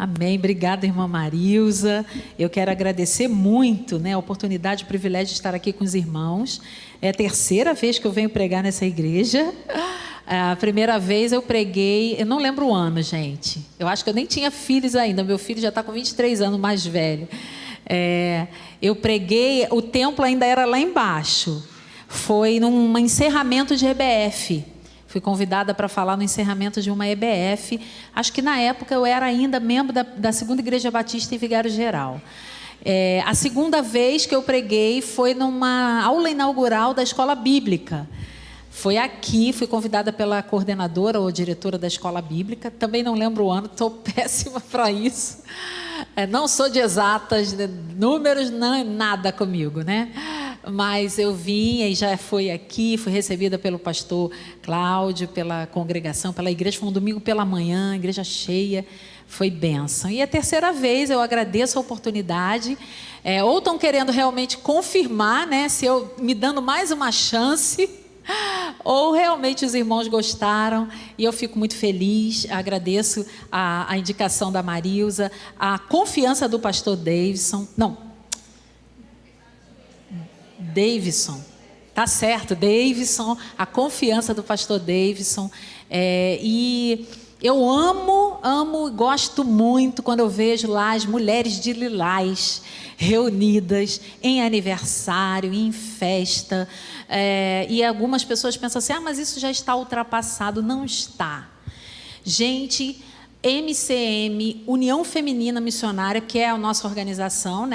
Amém. Obrigada, irmã Marilza. Eu quero agradecer muito, a oportunidade, o privilégio de estar aqui com os irmãos. É a terceira vez que eu venho pregar nessa igreja. A primeira vez eu preguei, eu não lembro o ano, gente. Eu acho que eu nem tinha filhos ainda. Meu filho já está com 23 anos, mais velho. Eu preguei, o templo ainda era lá embaixo. Foi num encerramento de EBF. Fui convidada para falar no encerramento de uma EBF. Acho que na época eu era ainda membro da Segunda Igreja Batista em Vigário Geral. A segunda vez que eu preguei foi numa aula inaugural da Escola Bíblica. Foi aqui, fui convidada pela coordenadora ou diretora da Escola Bíblica. Também não lembro o ano, estou péssima para isso. Não sou de exatas, números, não, nada comigo, Mas eu vim e já fui aqui, fui recebida pelo pastor Cláudio, pela congregação, pela igreja. Foi um domingo pela manhã, igreja cheia, foi bênção. E a terceira vez eu agradeço a oportunidade, ou estão querendo realmente confirmar, se eu me dando mais uma chance, ou realmente os irmãos gostaram, e eu fico muito feliz. Agradeço a indicação da Marilza, a confiança do pastor Davidson, tá certo, Davidson, a confiança do pastor Davidson, e eu amo, gosto muito quando eu vejo lá as mulheres de Lilás reunidas em aniversário, em festa, e algumas pessoas pensam assim, mas isso já está ultrapassado. Não está. Gente, MCM, União Feminina Missionária, que é a nossa organização,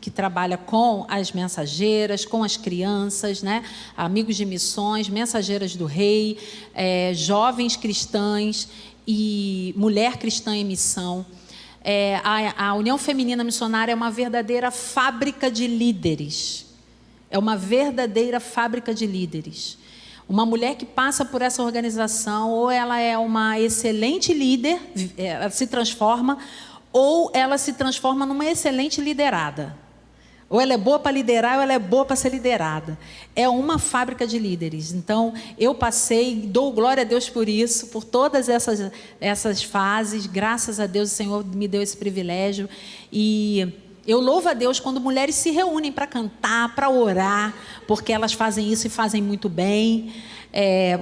que trabalha com as mensageiras, com as crianças, amigos de missões, mensageiras do rei, jovens cristãs e mulher cristã em missão. A União Feminina Missionária é uma verdadeira fábrica de líderes. É uma verdadeira fábrica de líderes. Uma mulher que passa por essa organização, ou ela é uma excelente líder, ela se transforma, ou ela se transforma numa excelente liderada. Ou ela é boa para liderar, ou ela é boa para ser liderada. É uma fábrica de líderes. Então, eu passei, dou glória a Deus por isso, por todas essas fases. Graças a Deus, o Senhor me deu esse privilégio. E eu louvo a Deus quando mulheres se reúnem para cantar, para orar, porque elas fazem isso e fazem muito bem.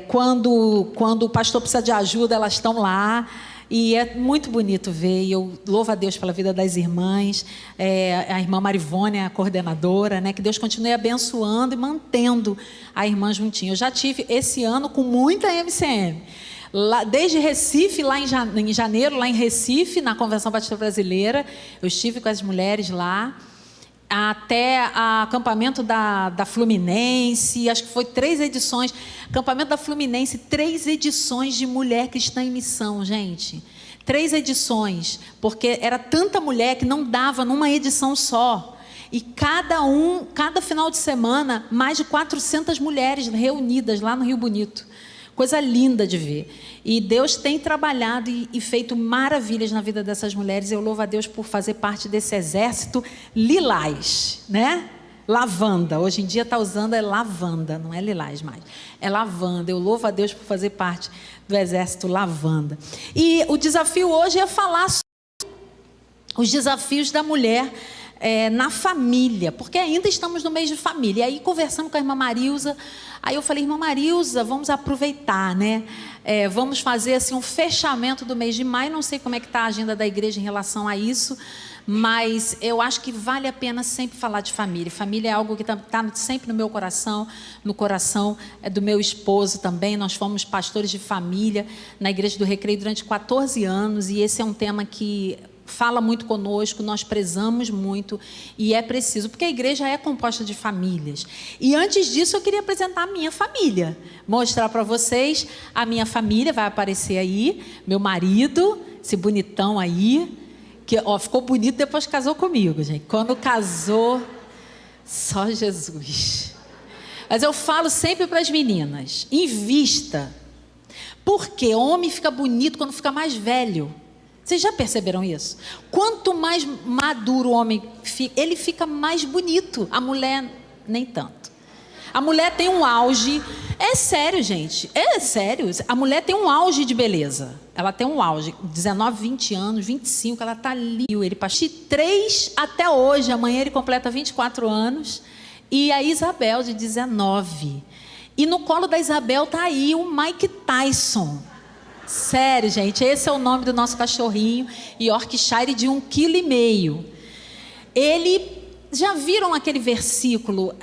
Quando o pastor precisa de ajuda, elas estão lá. E é muito bonito ver, e eu louvo a Deus pela vida das irmãs, a irmã Marivônia, a coordenadora, que Deus continue abençoando e mantendo a irmã juntinha. Eu já tive esse ano com muita MCM, desde Recife, lá em janeiro, lá em Recife, na Convenção Batista Brasileira, eu estive com as mulheres lá, até acampamento da Fluminense, acho que foi 3 edições, acampamento da Fluminense, 3 edições de mulher cristã em missão, gente, 3 edições, porque era tanta mulher que não dava numa edição só, e cada final de semana, mais de 400 mulheres reunidas lá no Rio Bonito. Coisa linda de ver. E Deus tem trabalhado e feito maravilhas na vida dessas mulheres. Eu louvo a Deus por fazer parte desse exército lilás, Lavanda. Hoje em dia está usando lavanda, não é lilás mais. É lavanda. Eu louvo a Deus por fazer parte do exército lavanda. E o desafio hoje é falar sobre os desafios da mulher na família, porque ainda estamos no mês de família. E aí, conversando com a irmã Marilza, aí eu falei, irmã Marilza, vamos aproveitar, vamos fazer assim um fechamento do mês de maio. Não sei como é que está a agenda da igreja em relação a isso, mas eu acho que vale a pena sempre falar de família. Família é algo que está sempre no meu coração, no coração do meu esposo também. Nós fomos pastores de família na Igreja do Recreio durante 14 anos, e esse é um tema que fala muito conosco, nós prezamos muito, e é preciso, porque a igreja é composta de famílias. E antes disso eu queria apresentar a minha família, mostrar para vocês a minha família. Vai aparecer aí, meu marido, esse bonitão aí, que ficou bonito depois que casou comigo, gente. Quando casou, só Jesus. Mas eu falo sempre para as meninas, invista, porque homem fica bonito quando fica mais velho. Vocês já perceberam isso? Quanto mais maduro o homem fica, ele fica mais bonito. A mulher, nem tanto. A mulher tem um auge. É sério, gente. É sério. A mulher tem um auge de beleza. ela tem um auge, 19, 20 anos, 25, ela está ali. Ele passou de 3 até hoje, amanhã ele completa 24 anos. E a Isabel, de 19. E no colo da Isabel está aí o Mike Tyson. Sério, gente, esse é o nome do nosso cachorrinho, Yorkshire, de 1,5 kg. Ele... Já viram aquele versículo,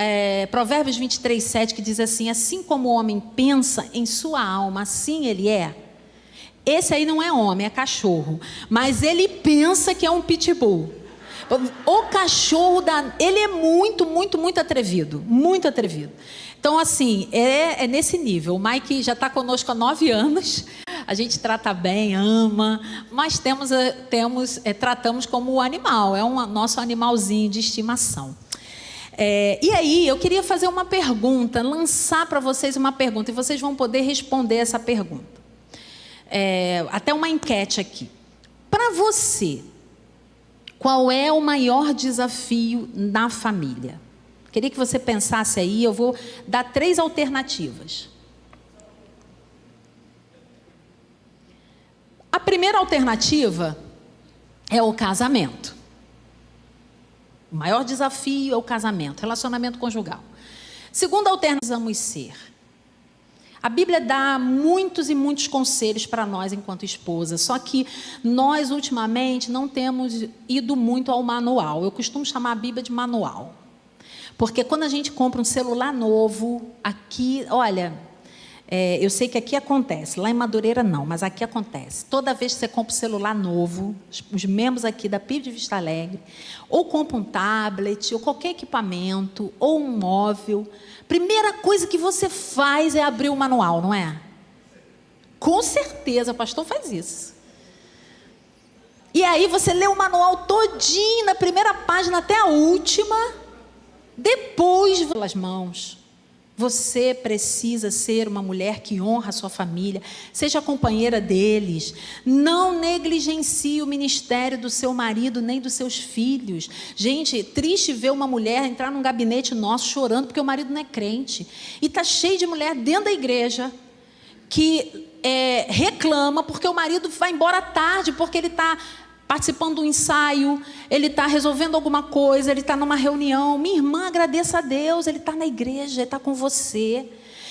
Provérbios 23, 7, que diz assim: assim como o homem pensa em sua alma, assim ele é? Esse aí não é homem, é cachorro. Mas ele pensa que é um pitbull. O cachorro, ele é muito, muito, muito atrevido. Muito atrevido. Então, assim, é nesse nível. O Mike já está conosco há 9 anos. A gente trata bem, ama, mas tratamos como um animal, é um nosso animalzinho de estimação. E aí, eu queria fazer uma pergunta, lançar para vocês uma pergunta, e vocês vão poder responder essa pergunta. Até uma enquete aqui. Para você, qual é o maior desafio na família? Queria que você pensasse aí, eu vou dar 3 alternativas. A primeira alternativa é o casamento. O maior desafio é o casamento, relacionamento conjugal. Segunda alternativa, precisamos ser. A Bíblia dá muitos e muitos conselhos para nós enquanto esposa, só que nós ultimamente não temos ido muito ao manual. Eu costumo chamar a Bíblia de manual. Porque quando a gente compra um celular novo, aqui, olha... eu sei que aqui acontece, lá em Madureira não, mas aqui acontece. Toda vez que você compra um celular novo, os membros aqui da PIB de Vista Alegre, ou compra um tablet, ou qualquer equipamento, ou um móvel, primeira coisa que você faz é abrir o manual, não é? Com certeza, o pastor faz isso. E aí você lê o manual todinho, na primeira página até a última, depois pelas mãos. Você precisa ser uma mulher que honra a sua família, seja companheira deles, não negligencie o ministério do seu marido nem dos seus filhos. Gente, triste ver uma mulher entrar num gabinete nosso chorando porque o marido não é crente. E está cheio de mulher dentro da igreja que reclama porque o marido vai embora tarde, porque ele está participando do ensaio, ele está resolvendo alguma coisa, ele está numa reunião. Minha irmã, agradeça a Deus, ele está na igreja, ele está com você.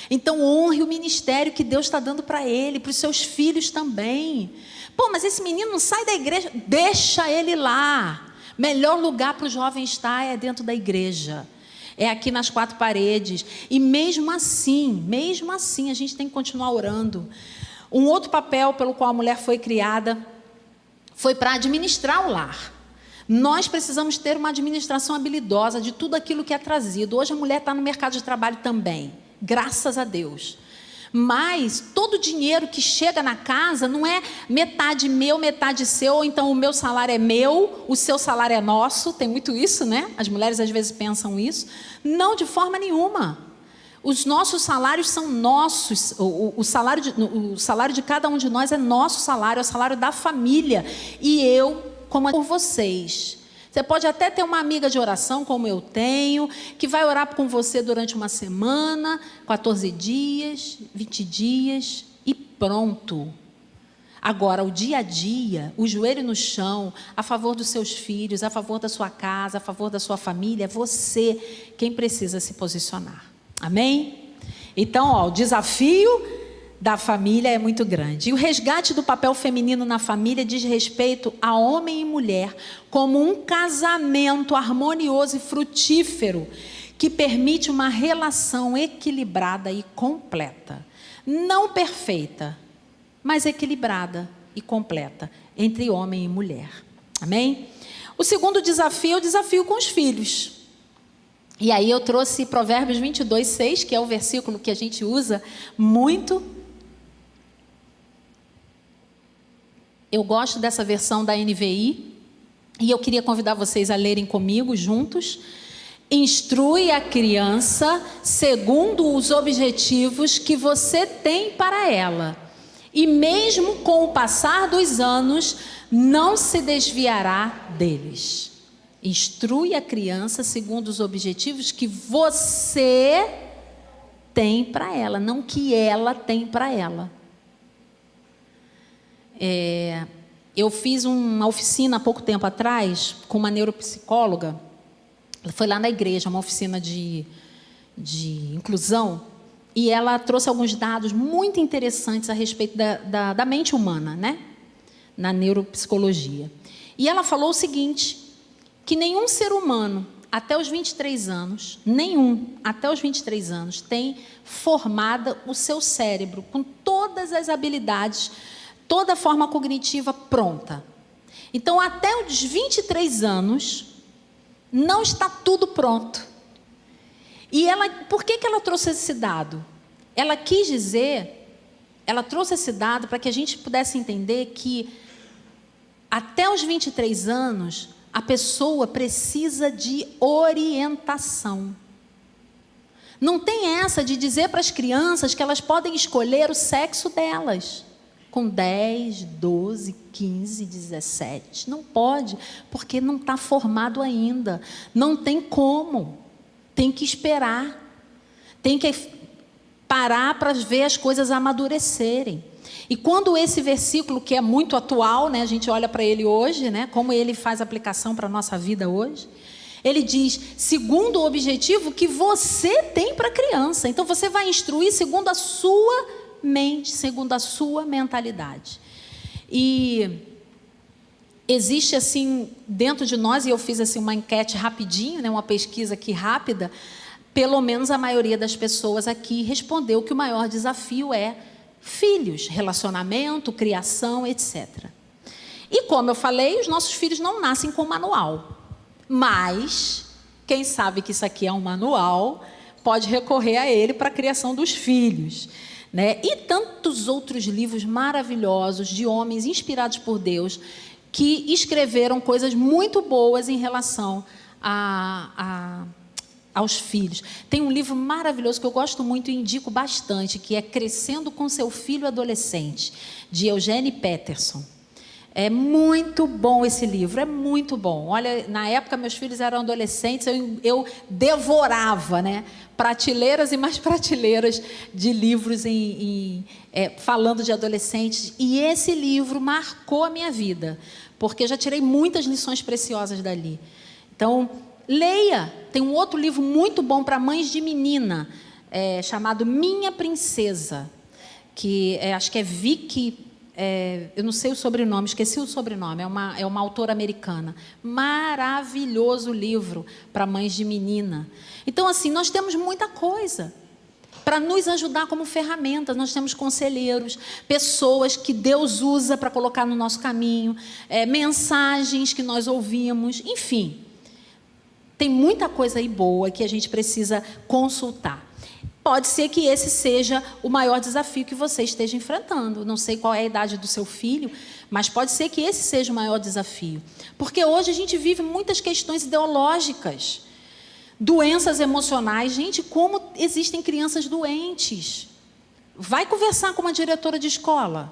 Então honre o ministério que Deus está dando para ele, para os seus filhos também. Pô, mas esse menino não sai da igreja, deixa ele lá. Melhor lugar para o jovem estar é dentro da igreja, é aqui nas 4 paredes. E mesmo assim a gente tem que continuar orando. Um outro papel pelo qual a mulher foi criada foi para administrar o lar. Nós precisamos ter uma administração habilidosa de tudo aquilo que é trazido. Hoje a mulher está no mercado de trabalho também, graças a Deus. Mas todo o dinheiro que chega na casa não é metade meu, metade seu, ou então o meu salário é meu, o seu salário é nosso. Tem muito isso, né? As mulheres às vezes pensam isso. Não, de forma nenhuma. Os nossos salários são nossos, o salário de cada um de nós é nosso salário, é o salário da família. E eu, como por vocês. Você pode até ter uma amiga de oração, como eu tenho, que vai orar com você durante uma semana, 14 dias, 20 dias e pronto. Agora, o dia a dia, o joelho no chão, a favor dos seus filhos, a favor da sua casa, a favor da sua família, é você quem precisa se posicionar. Amém? Então, o desafio da família é muito grande. E o resgate do papel feminino na família diz respeito a homem e mulher como um casamento harmonioso e frutífero que permite uma relação equilibrada e completa. Não perfeita, mas equilibrada e completa entre homem e mulher. Amém? O segundo desafio é o desafio com os filhos. E aí eu trouxe Provérbios 22, 6, que é o versículo que a gente usa muito. Eu gosto dessa versão da NVI, e eu queria convidar vocês a lerem comigo juntos. Instrui a criança segundo os objetivos que você tem para ela, e mesmo com o passar dos anos, não se desviará deles. Instrui a criança segundo os objetivos que você tem para ela, não que ela tem para ela. Eu fiz uma oficina há pouco tempo atrás com uma neuropsicóloga. Foi lá na igreja, uma oficina de inclusão, e ela trouxe alguns dados muito interessantes a respeito da mente humana, né? Na neuropsicologia. E ela falou o seguinte, que nenhum ser humano, até os 23 anos, tem formada o seu cérebro com todas as habilidades, toda a forma cognitiva pronta. Então, até os 23 anos, não está tudo pronto. E por que ela trouxe esse dado? Ela trouxe esse dado para que a gente pudesse entender que até os 23 anos, a pessoa precisa de orientação. Não tem essa de dizer para as crianças que elas podem escolher o sexo delas. Com 10, 12, 15, 17. Não pode, porque não está formado ainda. Não tem como. Tem que esperar. Tem que parar para ver as coisas amadurecerem. E quando esse versículo, que é muito atual, né, a gente olha para ele hoje, né, como ele faz aplicação para a nossa vida hoje, ele diz, segundo o objetivo que você tem para a criança. Então, você vai instruir segundo a sua mente, segundo a sua mentalidade. E existe assim, dentro de nós, e eu fiz assim uma enquete rapidinho, né, uma pesquisa aqui rápida, pelo menos a maioria das pessoas aqui respondeu que o maior desafio é filhos, relacionamento, criação, etc. E como eu falei, os nossos filhos não nascem com manual. Mas, quem sabe que isso aqui é um manual, pode recorrer a ele para a criação dos filhos, né? E tantos outros livros maravilhosos de homens inspirados por Deus que escreveram coisas muito boas em relação aos filhos. Tem um livro maravilhoso que eu gosto muito e indico bastante, que é Crescendo com Seu Filho Adolescente, de Eugene Peterson. É muito bom esse livro, é muito bom. Olha, na época meus filhos eram adolescentes, eu devorava, né, prateleiras e mais prateleiras de livros falando de adolescentes. E esse livro marcou a minha vida, porque eu já tirei muitas lições preciosas dali. Então, leia. Tem um outro livro muito bom para mães de menina, chamado Minha Princesa, que acho que é Vicky... eu não sei o sobrenome, esqueci o sobrenome, é uma autora americana. Maravilhoso livro para mães de menina. Então, assim, nós temos muita coisa para nos ajudar como ferramenta. Nós temos conselheiros, pessoas que Deus usa para colocar no nosso caminho, mensagens que nós ouvimos, enfim. Tem muita coisa aí boa que a gente precisa consultar. Pode ser que esse seja o maior desafio que você esteja enfrentando. Não sei qual é a idade do seu filho, mas pode ser que esse seja o maior desafio. Porque hoje a gente vive muitas questões ideológicas, doenças emocionais. Gente, como existem crianças doentes? Vai conversar com uma diretora de escola,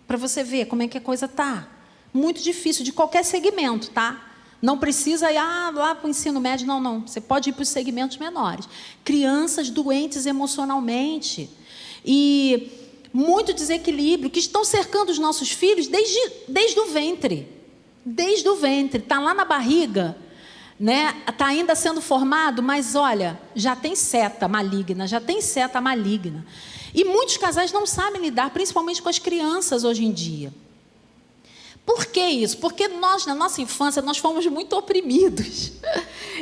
para você ver como é que a coisa está. Muito difícil, de qualquer segmento, tá? Não precisa ir lá para o ensino médio, não. Você pode ir para os segmentos menores. Crianças doentes emocionalmente e muito desequilíbrio, que estão cercando os nossos filhos desde o ventre. Desde o ventre. Está lá na barriga, né? Está ainda sendo formado, mas olha, já tem seta maligna. E muitos casais não sabem lidar, principalmente com as crianças hoje em dia. Por que isso? Porque nós, na nossa infância, nós fomos muito oprimidos.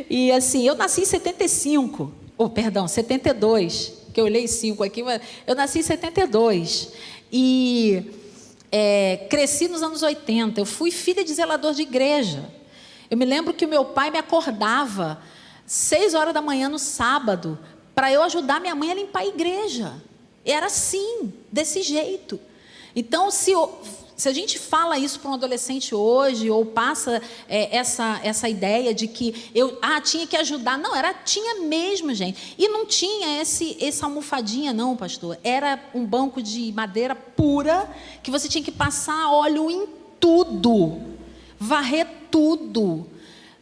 E assim, eu nasci em 72, que eu olhei 5 aqui, mas eu nasci em 72. E cresci nos anos 80. Eu fui filha de zelador de igreja. Eu me lembro que o meu pai me acordava 6 horas da manhã no sábado, para eu ajudar minha mãe a limpar a igreja. Era assim, desse jeito. Então, se a gente fala isso para um adolescente hoje, ou passa essa ideia de que eu tinha que ajudar. Não, tinha mesmo, gente. E não tinha essa almofadinha, não, pastor. Era um banco de madeira pura, que você tinha que passar óleo em tudo, varrer tudo,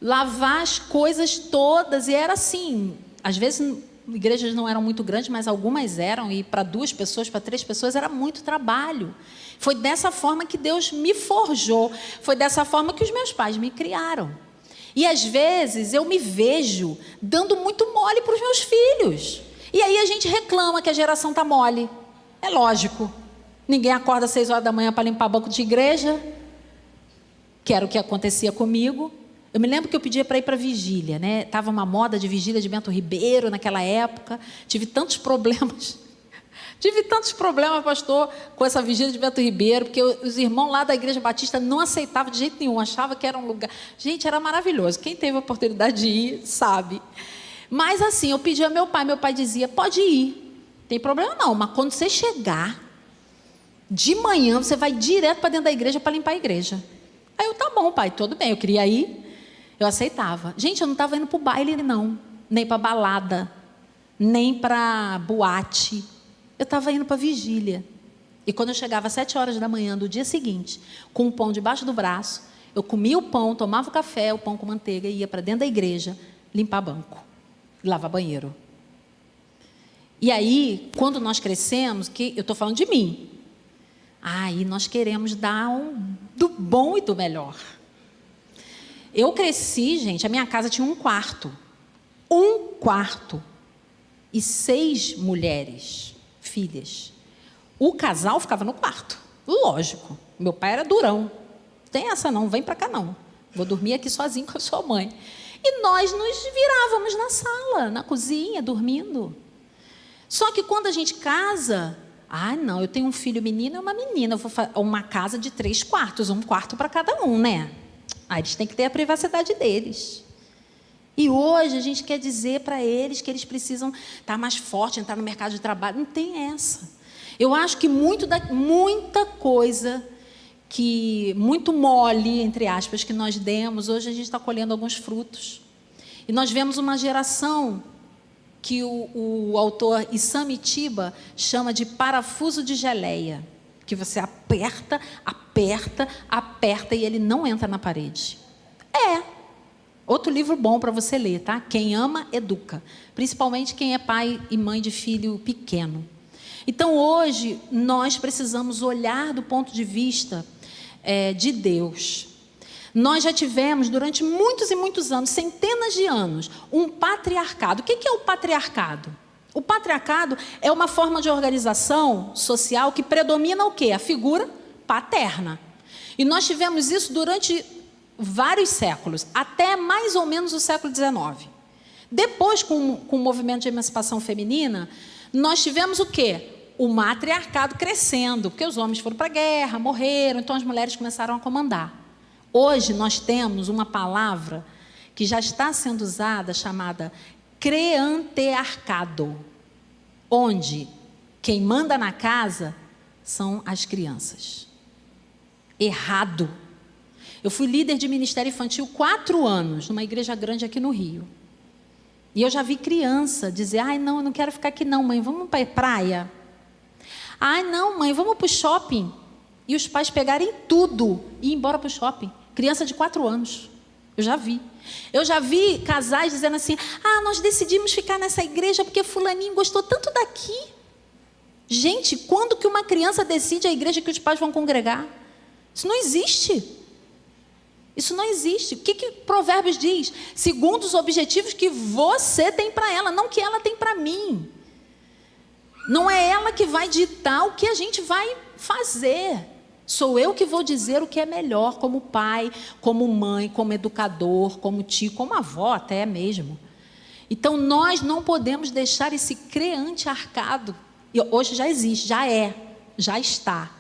lavar as coisas todas. E era assim, às vezes igrejas não eram muito grandes, mas algumas eram, e para 2 pessoas, para 3 pessoas, era muito trabalho. Foi dessa forma que Deus me forjou, foi dessa forma que os meus pais me criaram. E às vezes eu me vejo dando muito mole para os meus filhos. E aí a gente reclama que a geração está mole. É lógico. Ninguém acorda às 6 horas da manhã para limpar banco de igreja, que era o que acontecia comigo. Eu me lembro que eu pedia para ir para vigília, né? Estava uma moda de vigília de Bento Ribeiro naquela época. Tive tantos problemas, pastor, com essa vigília de Bento Ribeiro, porque os irmãos lá da Igreja Batista não aceitavam de jeito nenhum, achavam que era um lugar... Gente, era maravilhoso. Quem teve a oportunidade de ir, sabe. Mas assim, eu pedia ao meu pai dizia, pode ir, não tem problema não, mas quando você chegar, de manhã você vai direto para dentro da igreja para limpar a igreja. Aí eu, tá bom, pai, tudo bem, eu queria ir, eu aceitava. Gente, eu não estava indo para o baile não, nem para balada, nem para boate, eu estava indo para vigília. E quando eu chegava às 7 horas da manhã do dia seguinte, com um pão debaixo do braço, eu comia o pão, tomava o café, o pão com manteiga, e ia para dentro da igreja limpar banco, lavar banheiro. E aí, quando nós crescemos, que eu estou falando de mim, aí nós queremos dar do bom e do melhor. Eu cresci, gente, a minha casa tinha um quarto e 6 mulheres, filhas. O casal ficava no quarto, lógico. Meu pai era durão, tem essa não, vem para cá não, vou dormir aqui sozinho com a sua mãe. E nós nos virávamos na sala, na cozinha, dormindo. Só que quando a gente casa, não, eu tenho um filho menino e uma menina, eu vou fazer uma casa de 3 quartos, um quarto para cada um, né? Eles têm que ter a privacidade deles. E hoje a gente quer dizer para eles que eles precisam estar mais forte, entrar no mercado de trabalho. Não tem essa. Eu acho que muita coisa, muito mole, entre aspas, que nós demos, hoje a gente está colhendo alguns frutos. E nós vemos uma geração que o autor Issam Itiba chama de parafuso de geleia, que você aperta e ele não entra na parede. Outro livro bom para você ler, tá? Quem ama, educa. Principalmente quem é pai e mãe de filho pequeno. Então, hoje, nós precisamos olhar do ponto de vista de Deus. Nós já tivemos, durante muitos e muitos anos, centenas de anos, um patriarcado. O que é o patriarcado? O patriarcado é uma forma de organização social que predomina o quê? A figura paterna. E nós tivemos isso durante vários séculos, até mais ou menos o século XIX. Depois, com o movimento de emancipação feminina, nós tivemos o quê? O matriarcado crescendo, porque os homens foram para a guerra, morreram, então as mulheres começaram a comandar. Hoje nós temos uma palavra que já está sendo usada, chamada creantearcado, onde quem manda na casa são as crianças. Errado. Eu fui líder de ministério infantil 4 anos, numa igreja grande aqui no Rio. E eu já vi criança dizer, não, eu não quero ficar aqui não, mãe, vamos para a praia. Não, mãe, vamos para o shopping. E os pais pegarem tudo e ir embora para o shopping. Criança de 4 anos. Eu já vi. Eu já vi casais dizendo assim, nós decidimos ficar nessa igreja porque fulaninho gostou tanto daqui. Gente, quando que uma criança decide a igreja que os pais vão congregar? Isso não existe. Isso não existe. O que Provérbios diz? Segundo os objetivos que você tem para ela, não que ela tem para mim. Não é ela que vai ditar o que a gente vai fazer. Sou eu que vou dizer o que é melhor, como pai, como mãe, como educador, como tio, como avó até mesmo. Então, nós não podemos deixar esse creantearcado. Hoje já existe, já está.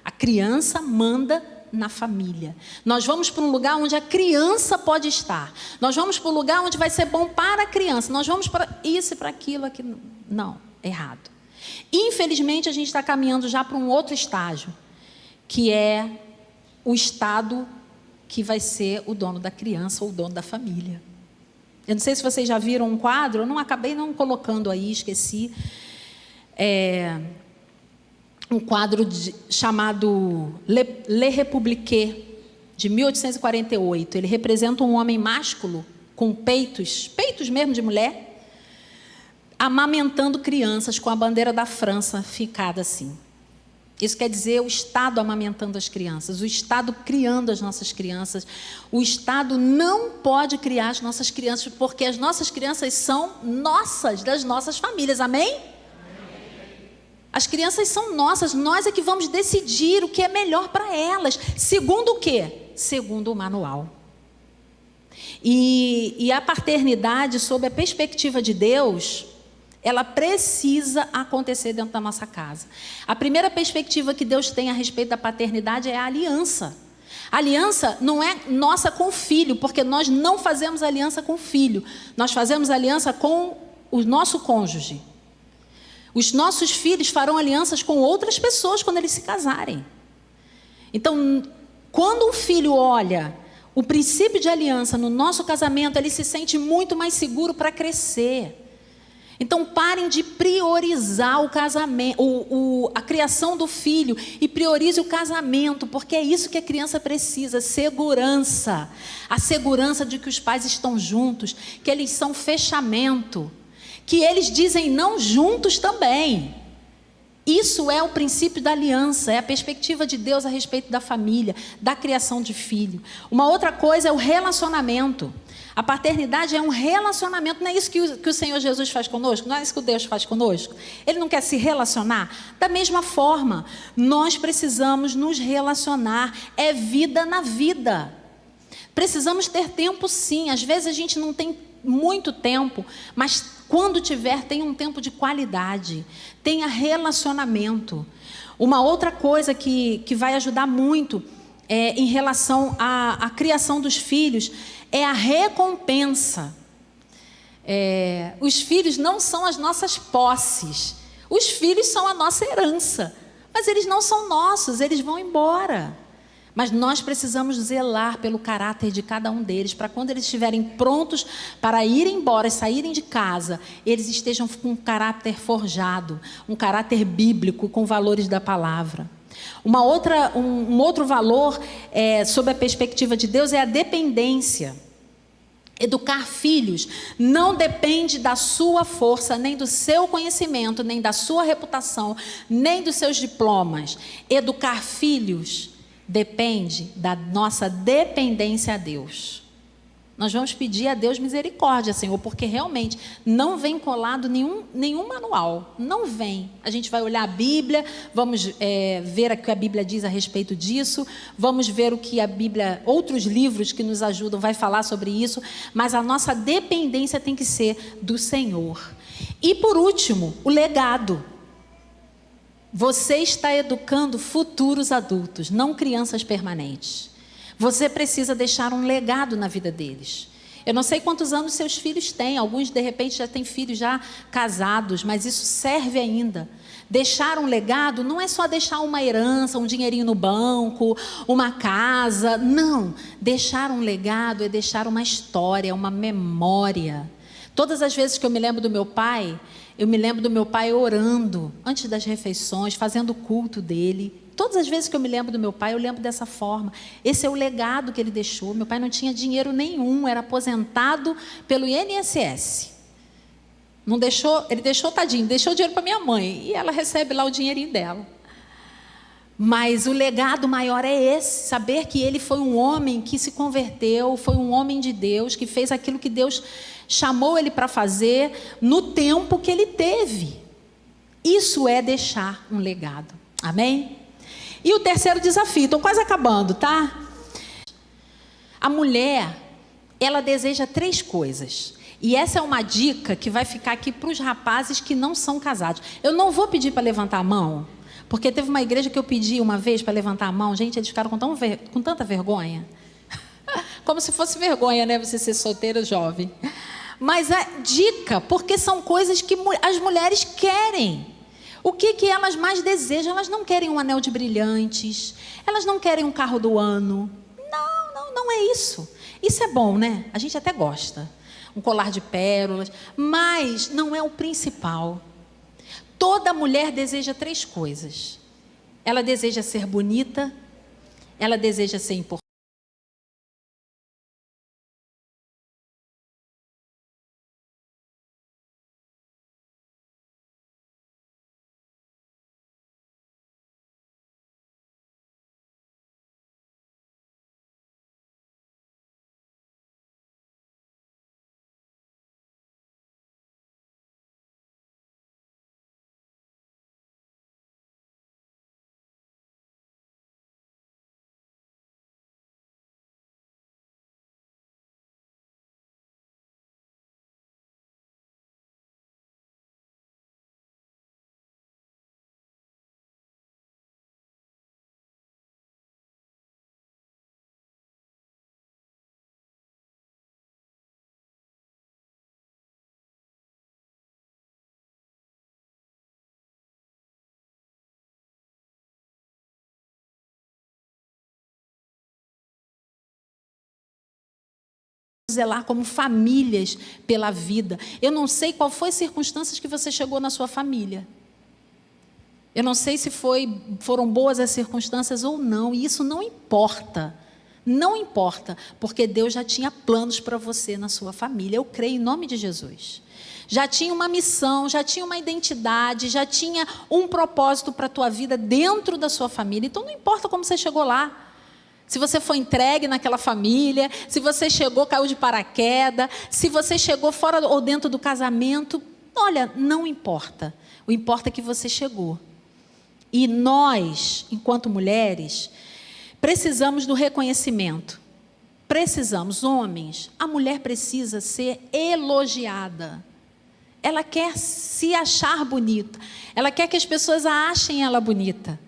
A criança manda na família. Nós vamos para um lugar onde a criança pode estar. Nós vamos para um lugar onde vai ser bom para a criança. Nós vamos para isso e para aquilo. Não, errado. Infelizmente, a gente está caminhando já para um outro estágio, que é o Estado que vai ser o dono da criança ou o dono da família. Eu não sei se vocês já viram um quadro, eu acabei não colocando aí, esqueci. Um quadro chamado Le République, de 1848. Ele representa um homem másculo, com peitos mesmo de mulher, amamentando crianças com a bandeira da França ficada assim. Isso quer dizer o Estado amamentando as crianças, o Estado criando as nossas crianças. O Estado não pode criar as nossas crianças, porque as nossas crianças são nossas, das nossas famílias, amém? As crianças são nossas, nós é que vamos decidir o que é melhor para elas. Segundo o quê? Segundo o manual. E a paternidade, sob a perspectiva de Deus, ela precisa acontecer dentro da nossa casa. A primeira perspectiva que Deus tem a respeito da paternidade é a aliança. A aliança não é nossa com o filho, porque nós não fazemos aliança com o filho. Nós fazemos aliança com o nosso cônjuge. Os nossos filhos farão alianças com outras pessoas quando eles se casarem. Então, quando um filho olha o princípio de aliança no nosso casamento, ele se sente muito mais seguro para crescer. Então, parem de priorizar o casamento, a criação do filho, e priorize o casamento, porque é isso que a criança precisa, segurança. A segurança de que os pais estão juntos, que eles são fechamento, que eles dizem não juntos também. Isso é o princípio da aliança, é a perspectiva de Deus a respeito da família, da criação de filho. Uma outra coisa é o relacionamento. A paternidade é um relacionamento, não é isso que o Senhor Jesus faz conosco? Não é isso que Deus faz conosco? Ele não quer se relacionar? Da mesma forma, nós precisamos nos relacionar, é vida na vida. Precisamos ter tempo sim, às vezes a gente não tem muito tempo, mas quando tiver, tenha um tempo de qualidade, tenha relacionamento. Uma outra coisa que vai ajudar muito em relação à criação dos filhos é a recompensa. Os filhos não são as nossas posses, os filhos são a nossa herança, mas eles não são nossos, eles vão embora. Mas nós precisamos zelar pelo caráter de cada um deles, para quando eles estiverem prontos para ir embora, saírem de casa, eles estejam com um caráter forjado, um caráter bíblico, com valores da palavra. Um outro valor, sob a perspectiva de Deus, é a dependência. Educar filhos não depende da sua força, nem do seu conhecimento, nem da sua reputação, nem dos seus diplomas. Educar filhos depende da nossa dependência a Deus. Nós vamos pedir a Deus misericórdia, Senhor, porque realmente não vem colado nenhum manual, não vem. A gente vai olhar a Bíblia, vamos ver o que a Bíblia diz a respeito disso, vamos ver o que a Bíblia, outros livros que nos ajudam, vai falar sobre isso, mas a nossa dependência tem que ser do Senhor. E por último, o legado. Você está educando futuros adultos, não crianças permanentes. Você precisa deixar um legado na vida deles. Eu não sei quantos anos seus filhos têm, alguns de repente já têm filhos já casados, mas isso serve ainda. Deixar um legado não é só deixar uma herança, um dinheirinho no banco, uma casa, não. Deixar um legado é deixar uma história, uma memória. Todas as vezes que eu me lembro do meu pai, eu me lembro do meu pai orando antes das refeições, fazendo o culto dele. Todas as vezes que eu me lembro do meu pai, eu lembro dessa forma. Esse é o legado que ele deixou. Meu pai não tinha dinheiro nenhum, era aposentado pelo INSS. Não deixou, ele deixou, tadinho, deixou dinheiro para minha mãe. E ela recebe lá o dinheirinho dela. Mas o legado maior é esse, saber que ele foi um homem que se converteu, foi um homem de Deus, que fez aquilo que Deus chamou ele para fazer no tempo que ele teve. Isso é deixar um legado. Amém? E o terceiro desafio, estou quase acabando, tá? A mulher, ela deseja 3 coisas. E essa é uma dica que vai ficar aqui para os rapazes que não são casados. Eu não vou pedir para levantar a mão, porque teve uma igreja que eu pedi uma vez para levantar a mão. Gente, eles ficaram com tanta vergonha. Como se fosse vergonha, né? Você ser solteiro jovem. Mas a dica, porque são coisas que as mulheres querem. O que elas mais desejam? Elas não querem um anel de brilhantes, elas não querem um carro do ano. Não é isso. Isso é bom, né? A gente até gosta. Um colar de pérolas, mas não é o principal. Toda mulher deseja 3 coisas. Ela deseja ser bonita, ela deseja ser importante. zelar como famílias pela vida. Eu não sei qual foi as circunstâncias que você chegou na sua família. Eu não sei se foram boas as circunstâncias ou não, e isso não importa. Não importa, porque Deus já tinha planos para você na sua família. Eu creio em nome de Jesus. Já tinha uma missão, já tinha uma identidade, já tinha um propósito para a tua vida dentro da sua família. Então não importa como você chegou lá. Se você foi entregue naquela família, se você chegou, caiu de paraquedas, se você chegou fora ou dentro do casamento, olha, não importa. O importa é que você chegou. E nós, enquanto mulheres, precisamos do reconhecimento. Precisamos, homens, a mulher precisa ser elogiada. Ela quer se achar bonita. Ela quer que as pessoas a achem ela bonita.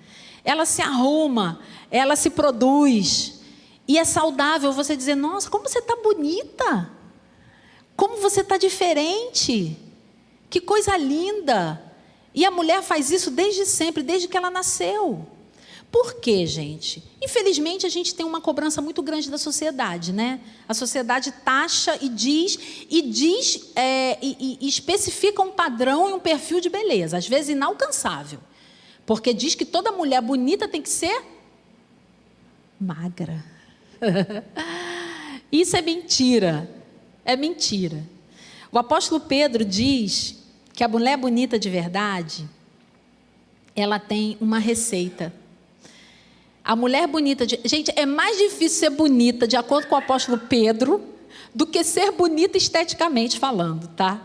Ela se arruma, ela se produz. E é saudável você dizer, nossa, como você está bonita. Como você está diferente. Que coisa linda. E a mulher faz isso desde sempre, desde que ela nasceu. Por quê, gente? Infelizmente, a gente tem uma cobrança muito grande da sociedade, né? A sociedade taxa e especifica um padrão e um perfil de beleza, às vezes inalcançável. Porque diz que toda mulher bonita tem que ser magra. Isso é mentira. É mentira. O apóstolo Pedro diz que a mulher bonita de verdade, ela tem uma receita. A mulher bonita... Gente, é mais difícil ser bonita, de acordo com o apóstolo Pedro, do que ser bonita esteticamente falando, tá?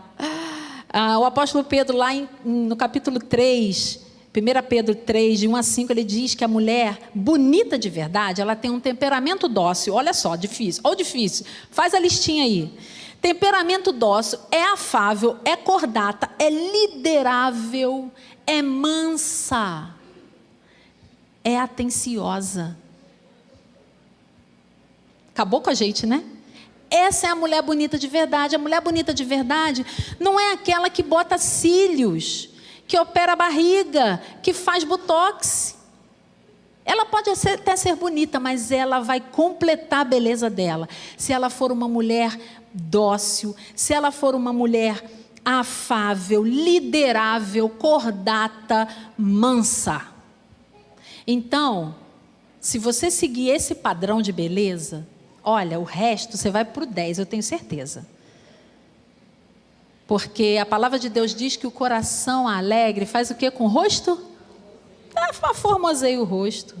O apóstolo Pedro, lá no capítulo 3, 1 Pedro 3, de 1 a 5, ele diz que a mulher bonita de verdade, ela tem um temperamento dócil. Olha só, difícil. Ou difícil. Faz a listinha aí. Temperamento dócil, é afável, é cordata, é liderável, é mansa, é atenciosa. Acabou com a gente, né? Essa é a mulher bonita de verdade. A mulher bonita de verdade não é aquela que bota cílios, que opera a barriga, que faz botox. Ela pode até ser bonita, mas ela vai completar a beleza dela se ela for uma mulher dócil, se ela for uma mulher afável, liderável, cordata, mansa. Então, se você seguir esse padrão de beleza, olha, o resto você vai para o 10, eu tenho certeza. Porque a palavra de Deus diz que o coração alegre faz o quê com o rosto? Formoseia o rosto.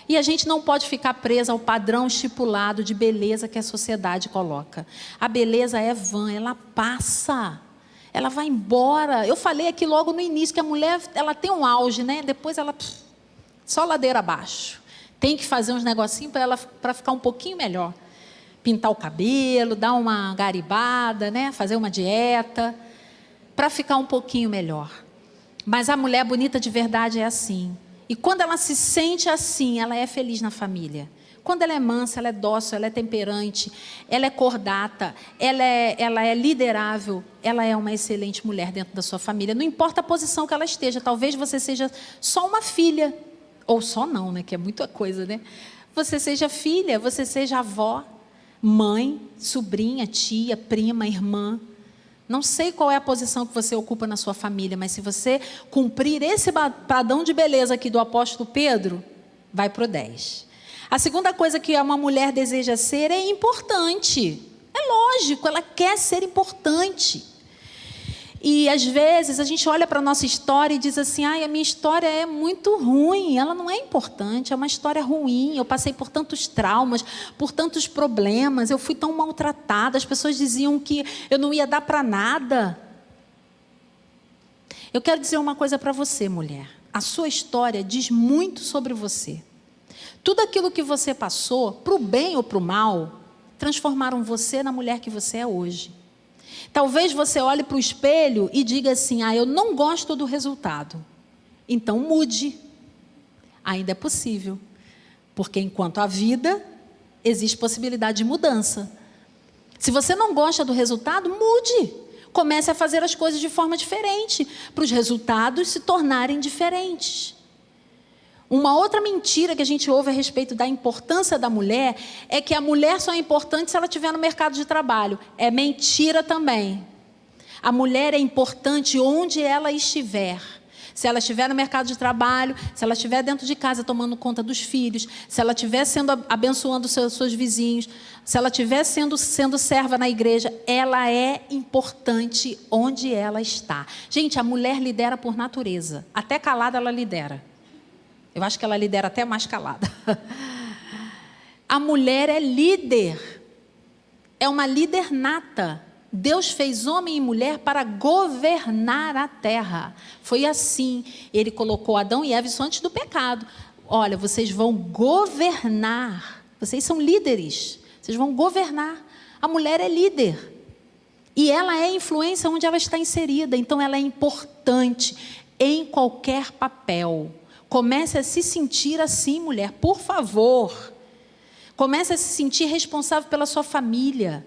E a gente não pode ficar presa ao padrão estipulado de beleza que a sociedade coloca. A beleza é vã, ela passa, ela vai embora. Eu falei aqui logo no início que a mulher, ela tem um auge, né? Depois ela só ladeira abaixo. Tem que fazer uns negocinhos para ficar um pouquinho melhor. Pintar o cabelo, dar uma garibada, né? Fazer uma dieta, para ficar um pouquinho melhor. Mas a mulher bonita de verdade é assim. E quando ela se sente assim, ela é feliz na família. Quando ela é mansa, ela é dócil, ela é temperante, ela é cordata, ela é liderável, ela é uma excelente mulher dentro da sua família. Não importa a posição que ela esteja, talvez você seja só uma filha, ou só não, né? Que é muita coisa, né? Você seja filha, você seja avó, mãe, sobrinha, tia, prima, irmã. Não sei qual é a posição que você ocupa na sua família, mas se você cumprir esse padrão de beleza aqui do apóstolo Pedro, vai para o 10. A segunda coisa que uma mulher deseja ser é importante. É lógico, ela quer ser importante. E às vezes a gente olha para a nossa história e diz assim, a minha história é muito ruim, ela não é importante, é uma história ruim, eu passei por tantos traumas, por tantos problemas, eu fui tão maltratada, as pessoas diziam que eu não ia dar para nada. Eu quero dizer uma coisa para você, mulher, a sua história diz muito sobre você. Tudo aquilo que você passou, para o bem ou para o mal, transformaram você na mulher que você é hoje. Talvez você olhe para o espelho e diga assim, eu não gosto do resultado. Então mude. Ainda é possível. Porque enquanto há vida, existe possibilidade de mudança. Se você não gosta do resultado, mude. Comece a fazer as coisas de forma diferente, para os resultados se tornarem diferentes. Uma outra mentira que a gente ouve a respeito da importância da mulher é que a mulher só é importante se ela estiver no mercado de trabalho. É mentira também. A mulher é importante onde ela estiver. Se ela estiver no mercado de trabalho, se ela estiver dentro de casa tomando conta dos filhos, se ela estiver abençoando seus vizinhos, se ela estiver sendo serva na igreja, ela é importante onde ela está. Gente, a mulher lidera por natureza. Até calada ela lidera. Eu acho que ela lidera até mais calada. A mulher é líder. É uma líder nata. Deus fez homem e mulher para governar a terra. Foi assim. Ele colocou Adão e Eva isso antes do pecado. Olha, vocês vão governar. Vocês são líderes. Vocês vão governar. A mulher é líder. E ela é influência onde ela está inserida. Então ela é importante em qualquer papel. Comece a se sentir assim, mulher, por favor. Comece a se sentir responsável pela sua família.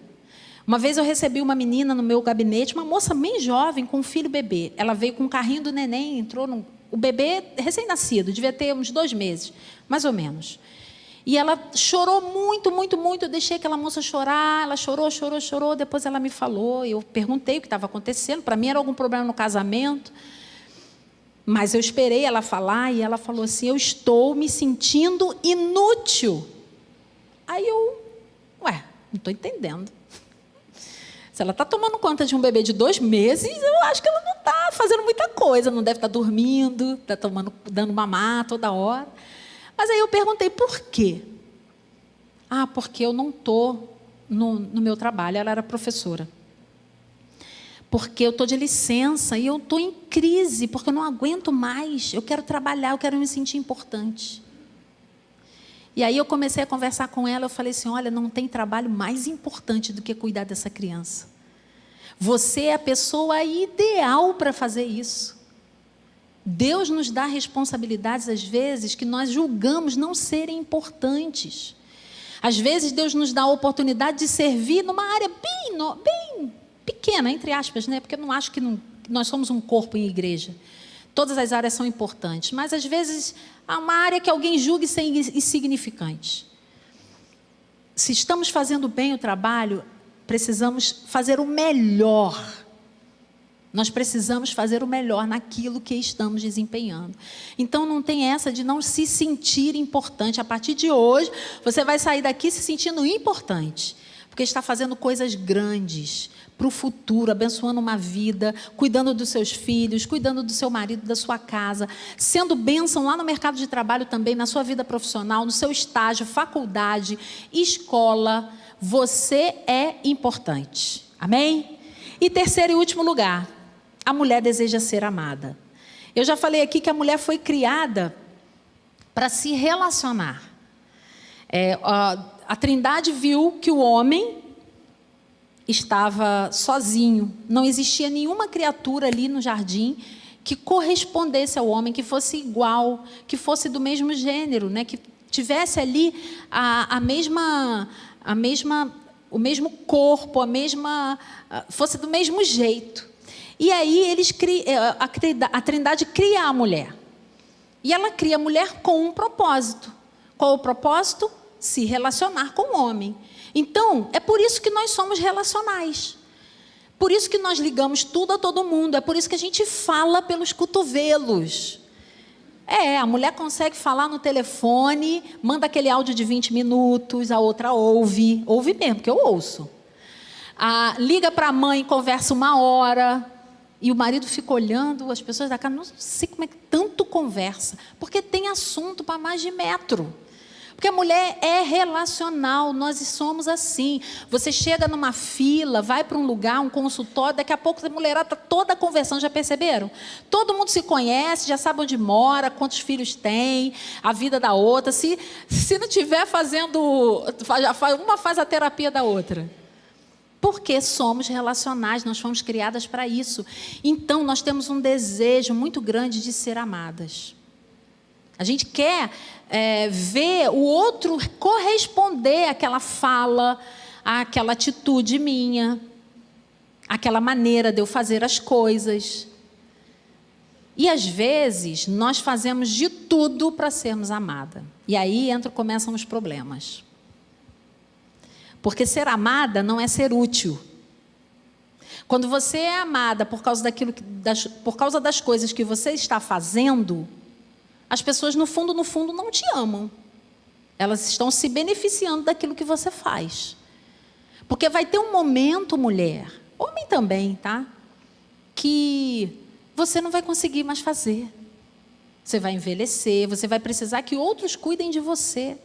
Uma vez eu recebi uma menina no meu gabinete, uma moça bem jovem, com um filho bebê. Ela veio com um carrinho do neném, o bebê recém-nascido, devia ter uns 2 meses, mais ou menos. E ela chorou muito, muito, muito. Eu deixei aquela moça chorar, ela chorou, chorou, chorou. Depois ela me falou, eu perguntei o que estava acontecendo. Para mim era algum problema no casamento. Mas eu esperei ela falar e ela falou assim: eu estou me sentindo inútil. Aí eu, não estou entendendo. Se ela está tomando conta de um bebê de 2 meses, eu acho que ela não está fazendo muita coisa, não deve estar dormindo, está dando mamar toda hora. Mas aí eu perguntei, por quê? Porque eu não estou no meu trabalho. Ela era professora. Porque eu estou de licença e eu estou em crise, porque eu não aguento mais. Eu quero trabalhar, eu quero me sentir importante. E aí eu comecei a conversar com ela, eu falei assim, olha, não tem trabalho mais importante do que cuidar dessa criança. Você é a pessoa ideal para fazer isso. Deus nos dá responsabilidades, às vezes, que nós julgamos não serem importantes. Às vezes, Deus nos dá a oportunidade de servir numa área bem pequena, entre aspas, né? Porque eu não acho que nós somos um corpo em igreja. Todas as áreas são importantes, mas às vezes há uma área que alguém julgue ser insignificante. Se estamos fazendo bem o trabalho, precisamos fazer o melhor. Nós precisamos fazer o melhor naquilo que estamos desempenhando. Então não tem essa de não se sentir importante. A partir de hoje, você vai sair daqui se sentindo importante, porque está fazendo coisas grandes para o futuro, abençoando uma vida, cuidando dos seus filhos, cuidando do seu marido, da sua casa, sendo bênção lá no mercado de trabalho também, na sua vida profissional, no seu estágio, faculdade, escola. Você é importante. Amém? E terceiro e último lugar, a mulher deseja ser amada. Eu já falei aqui que a mulher foi criada para se relacionar. A Trindade viu que o homem estava sozinho. Não existia nenhuma criatura ali no jardim que correspondesse ao homem, que fosse igual, que fosse do mesmo gênero, né? Que tivesse ali o mesmo corpo, fosse do mesmo jeito. E aí a Trindade cria a mulher. E ela cria a mulher com um propósito. Qual o propósito? Se relacionar com o homem. Então, é por isso que nós somos relacionais. Por isso que nós ligamos tudo a todo mundo. É por isso que a gente fala pelos cotovelos. A mulher consegue falar no telefone, manda aquele áudio de 20 minutos, a outra ouve mesmo, porque eu ouço. Liga para a mãe, conversa 1 hora, e o marido fica olhando, as pessoas da casa, não sei como é que tanto conversa, porque tem assunto para mais de metro. Porque a mulher é relacional, nós somos assim. Você chega numa fila, vai para um lugar, um consultório, daqui a pouco a mulherada está toda conversando, já perceberam? Todo mundo se conhece, já sabe onde mora, quantos filhos tem, a vida da outra. Se não estiver fazendo, uma faz a terapia da outra. Porque somos relacionais, nós fomos criadas para isso. Então, nós temos um desejo muito grande de ser amadas. A gente quer ver o outro corresponder àquela fala, àquela atitude minha, àquela maneira de eu fazer as coisas. E às vezes nós fazemos de tudo para sermos amadas. E aí começam os problemas. Porque ser amada não é ser útil. Quando você é amada por causa por causa das coisas que você está fazendo, as pessoas no fundo não te amam. Elas estão se beneficiando daquilo que você faz. Porque vai ter um momento, mulher, homem também, tá? Que você não vai conseguir mais fazer. Você vai envelhecer, você vai precisar que outros cuidem de você.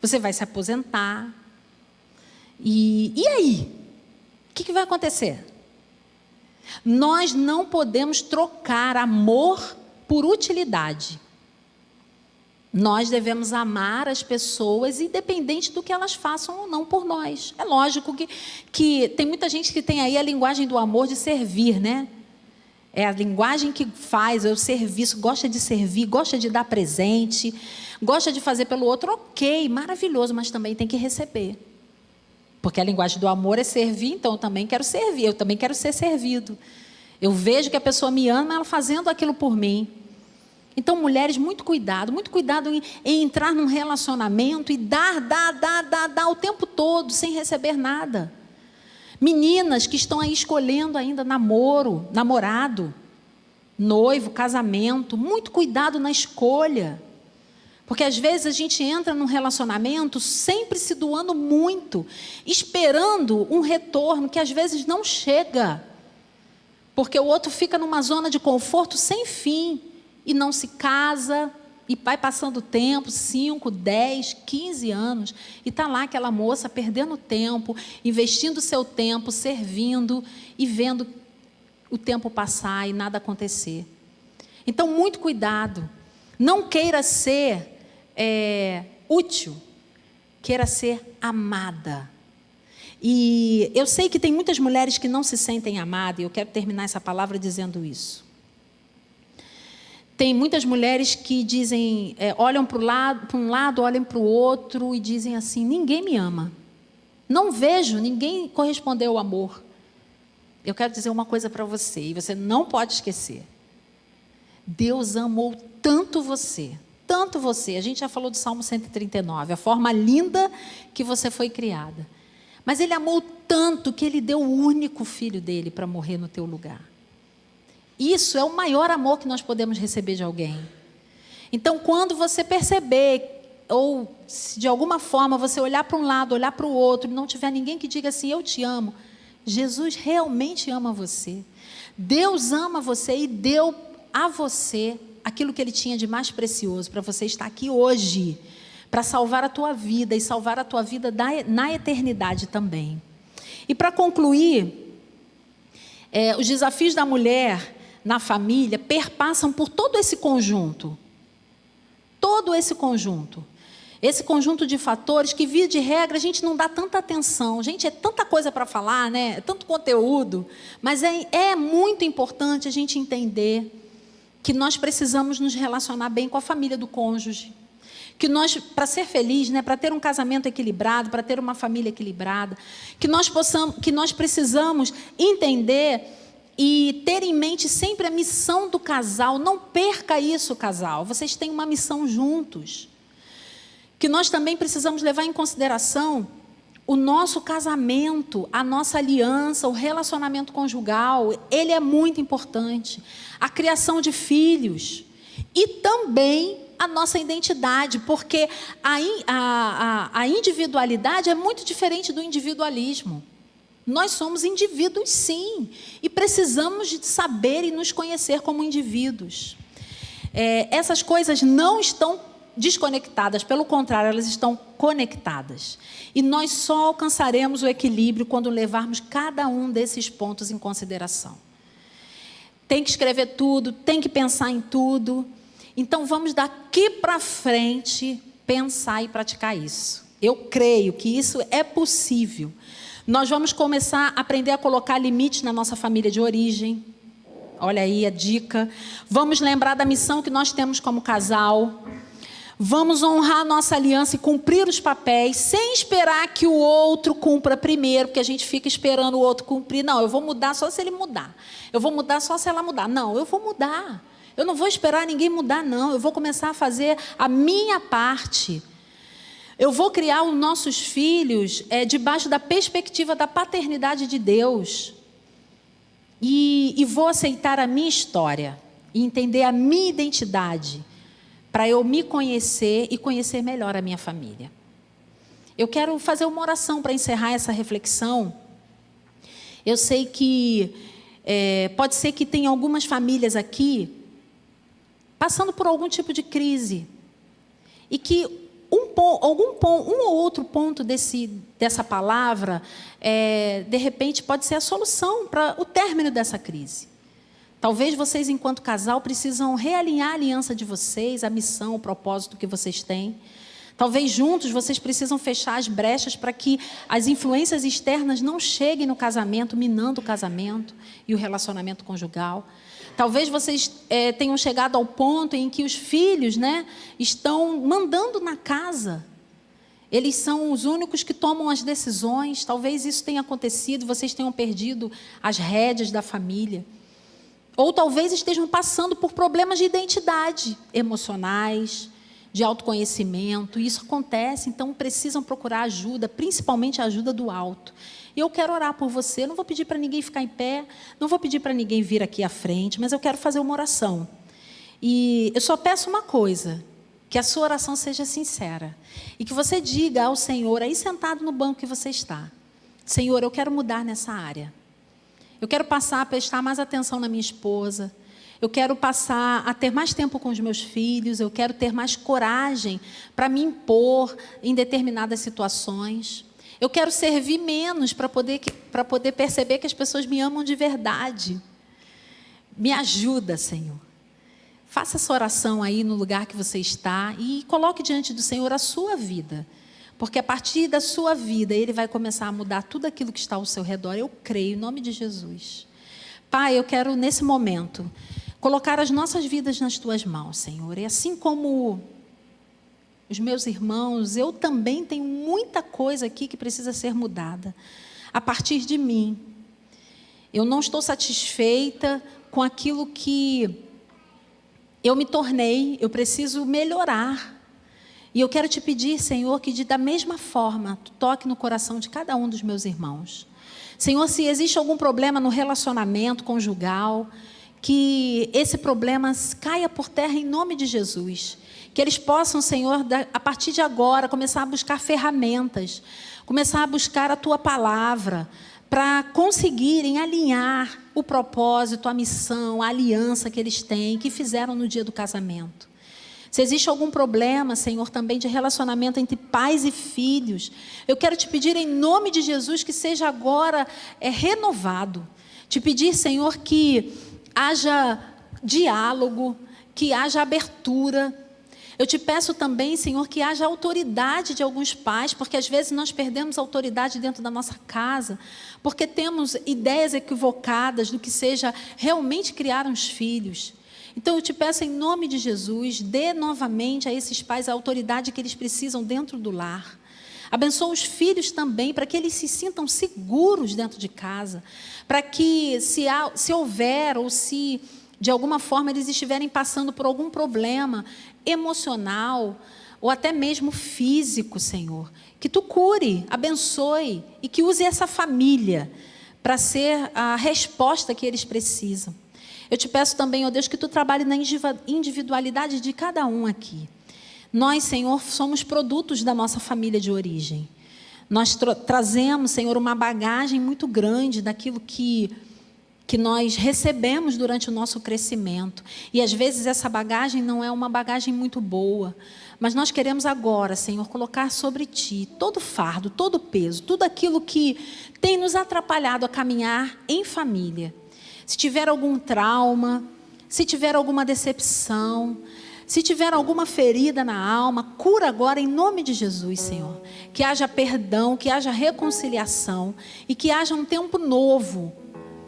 Você vai se aposentar. E aí? O que vai acontecer? Nós não podemos trocar amor por utilidade. Nós devemos amar as pessoas, independente do que elas façam ou não por nós. É lógico que tem muita gente que tem aí a linguagem do amor de servir, né? É a linguagem que faz, é o serviço, gosta de servir, gosta de dar presente, gosta de fazer pelo outro, ok, maravilhoso, mas também tem que receber. Porque a linguagem do amor é servir, então eu também quero servir, eu também quero ser servido. Eu vejo que a pessoa me ama, ela fazendo aquilo por mim. Então, mulheres, muito cuidado em entrar num relacionamento e dar o tempo todo, sem receber nada. Meninas que estão aí escolhendo ainda namoro, namorado, noivo, casamento, muito cuidado na escolha. Porque às vezes a gente entra num relacionamento sempre se doando muito, esperando um retorno que às vezes não chega. Porque o outro fica numa zona de conforto sem fim e não se casa e vai passando o tempo, 5, 10, 15 anos, e está lá aquela moça perdendo tempo, investindo seu tempo, servindo e vendo o tempo passar e nada acontecer. Então, muito cuidado. Não queira ser útil, queira ser amada. E eu sei que tem muitas mulheres que não se sentem amadas, e eu quero terminar essa palavra dizendo isso. Tem muitas mulheres que dizem, olham para um lado, olham para o outro e dizem assim, ninguém me ama. Não vejo, ninguém correspondeu ao amor. Eu quero dizer uma coisa para você, e você não pode esquecer. Deus amou tanto você. A gente já falou do Salmo 139, a forma linda que você foi criada. Mas Ele amou tanto que Ele deu o único filho dele para morrer no teu lugar. Isso é o maior amor que nós podemos receber de alguém. Então, quando você perceber, ou se de alguma forma você olhar para um lado, olhar para o outro, e não tiver ninguém que diga assim, eu te amo, Jesus realmente ama você. Deus ama você e deu a você aquilo que Ele tinha de mais precioso para você estar aqui hoje, para salvar a tua vida e salvar a tua vida na eternidade também. E para concluir, os desafios da mulher na família perpassam por todo esse conjunto. Todo esse conjunto. Esse conjunto de fatores que, via de regra, a gente não dá tanta atenção. Gente, é tanta coisa para falar, né? É tanto conteúdo. Mas é muito importante a gente entender que nós precisamos nos relacionar bem com a família do cônjuge. Que nós, para ser feliz, né, para ter um casamento equilibrado, para ter uma família equilibrada, que nós precisamos entender e ter em mente sempre a missão do casal. Não perca isso, casal. Vocês têm uma missão juntos. Que nós também precisamos levar em consideração o nosso casamento, a nossa aliança, o relacionamento conjugal. Ele é muito importante. A criação de filhos. E também a nossa identidade, porque a individualidade é muito diferente do individualismo. Nós somos indivíduos, sim, e precisamos de saber e nos conhecer como indivíduos. Essas coisas não estão desconectadas, pelo contrário, elas estão conectadas. E nós só alcançaremos o equilíbrio quando levarmos cada um desses pontos em consideração. Tem que escrever tudo, tem que pensar em tudo. Então, vamos daqui para frente pensar e praticar isso. Eu creio que isso é possível. Nós vamos começar a aprender a colocar limites na nossa família de origem. Olha aí a dica. Vamos lembrar da missão que nós temos como casal. Vamos honrar a nossa aliança e cumprir os papéis, sem esperar que o outro cumpra primeiro, porque a gente fica esperando o outro cumprir. Não, eu vou mudar só se ele mudar. Eu vou mudar só se ela mudar. Não, eu vou mudar. Eu não vou esperar ninguém mudar, não. Eu vou começar a fazer a minha parte. Eu vou criar os nossos filhos debaixo da perspectiva da paternidade de Deus. E vou aceitar a minha história e entender a minha identidade, para eu me conhecer e conhecer melhor a minha família. Eu quero fazer uma oração para encerrar essa reflexão. Eu sei que pode ser que tenha algumas famílias aqui passando por algum tipo de crise e que um ou outro ponto dessa palavra, de repente, pode ser a solução para o término dessa crise. Talvez vocês, enquanto casal, precisam realinhar a aliança de vocês, a missão, o propósito que vocês têm. Talvez juntos vocês precisam fechar as brechas para que as influências externas não cheguem no casamento, minando o casamento e o relacionamento conjugal. Talvez vocês tenham chegado ao ponto em que os filhos, estão mandando na casa. Eles são os únicos que tomam as decisões. Talvez isso tenha acontecido, vocês tenham perdido as rédeas da família. Ou talvez estejam passando por problemas de identidade emocionais, de autoconhecimento. Isso acontece, então precisam procurar ajuda, principalmente a ajuda do alto. E eu quero orar por você. Eu não vou pedir para ninguém ficar em pé, não vou pedir para ninguém vir aqui à frente, mas eu quero fazer uma oração. E eu só peço uma coisa, que a sua oração seja sincera. E que você diga ao Senhor, aí sentado no banco que você está: Senhor, eu quero mudar nessa área. Eu quero passar a prestar mais atenção na minha esposa. Eu quero passar a ter mais tempo com os meus filhos. Eu quero ter mais coragem para me impor em determinadas situações. Eu quero servir menos para poder perceber que as pessoas me amam de verdade. Me ajuda, Senhor. Faça essa oração aí no lugar que você está e coloque diante do Senhor a sua vida. Porque a partir da sua vida, Ele vai começar a mudar tudo aquilo que está ao seu redor. Eu creio, em nome de Jesus. Pai, eu quero, nesse momento, colocar as nossas vidas nas Tuas mãos, Senhor. E assim como os meus irmãos, eu também tenho muita coisa aqui que precisa ser mudada. A partir de mim. Eu não estou satisfeita com aquilo que eu me tornei. Eu preciso melhorar. E eu quero te pedir, Senhor, que da mesma forma, tu toque no coração de cada um dos meus irmãos. Senhor, se existe algum problema no relacionamento conjugal, que esse problema caia por terra em nome de Jesus. Que eles possam, Senhor, a partir de agora, começar a buscar ferramentas, começar a buscar a Tua palavra, para conseguirem alinhar o propósito, a missão, a aliança que eles têm, que fizeram no dia do casamento. Se existe algum problema, Senhor, também de relacionamento entre pais e filhos, eu quero te pedir em nome de Jesus que seja agora renovado. Te pedir, Senhor, que haja diálogo, que haja abertura. Eu te peço também, Senhor, que haja autoridade de alguns pais, porque às vezes nós perdemos autoridade dentro da nossa casa, porque temos ideias equivocadas do que seja realmente criar uns filhos. Então eu te peço em nome de Jesus, dê novamente a esses pais a autoridade que eles precisam dentro do lar. Abençoa os filhos também, para que eles se sintam seguros dentro de casa, para que se houver ou se de alguma forma eles estiverem passando por algum problema emocional ou até mesmo físico, Senhor, que Tu cure, abençoe e que use essa família para ser a resposta que eles precisam. Eu te peço também, ó Deus, que Tu trabalhe na individualidade de cada um aqui. Nós, Senhor, somos produtos da nossa família de origem. Nós trazemos, Senhor, uma bagagem muito grande daquilo que nós recebemos durante o nosso crescimento. E às vezes essa bagagem não é uma bagagem muito boa. Mas nós queremos agora, Senhor, colocar sobre Ti todo o fardo, todo o peso, tudo aquilo que tem nos atrapalhado a caminhar em família. Se tiver algum trauma, se tiver alguma decepção, se tiver alguma ferida na alma, cura agora em nome de Jesus, Senhor. Que haja perdão, que haja reconciliação e que haja um tempo novo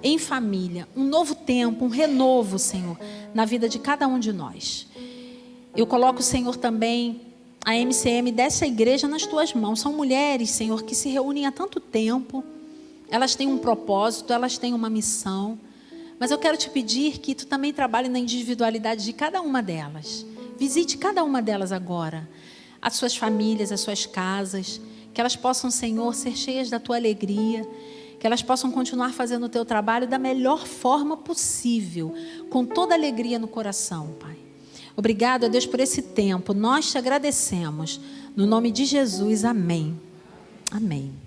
em família, um novo tempo, um renovo, Senhor, na vida de cada um de nós. Eu coloco, Senhor, também a MCM dessa igreja nas Tuas mãos. São mulheres, Senhor, que se reúnem há tanto tempo. Elas têm um propósito, elas têm uma missão. Mas eu quero te pedir que tu também trabalhe na individualidade de cada uma delas. Visite cada uma delas agora. As suas famílias, as suas casas. Que elas possam, Senhor, ser cheias da tua alegria. Que elas possam continuar fazendo o teu trabalho da melhor forma possível. Com toda alegria no coração, Pai. Obrigado, a Deus, por esse tempo. Nós te agradecemos. No nome de Jesus, amém. Amém.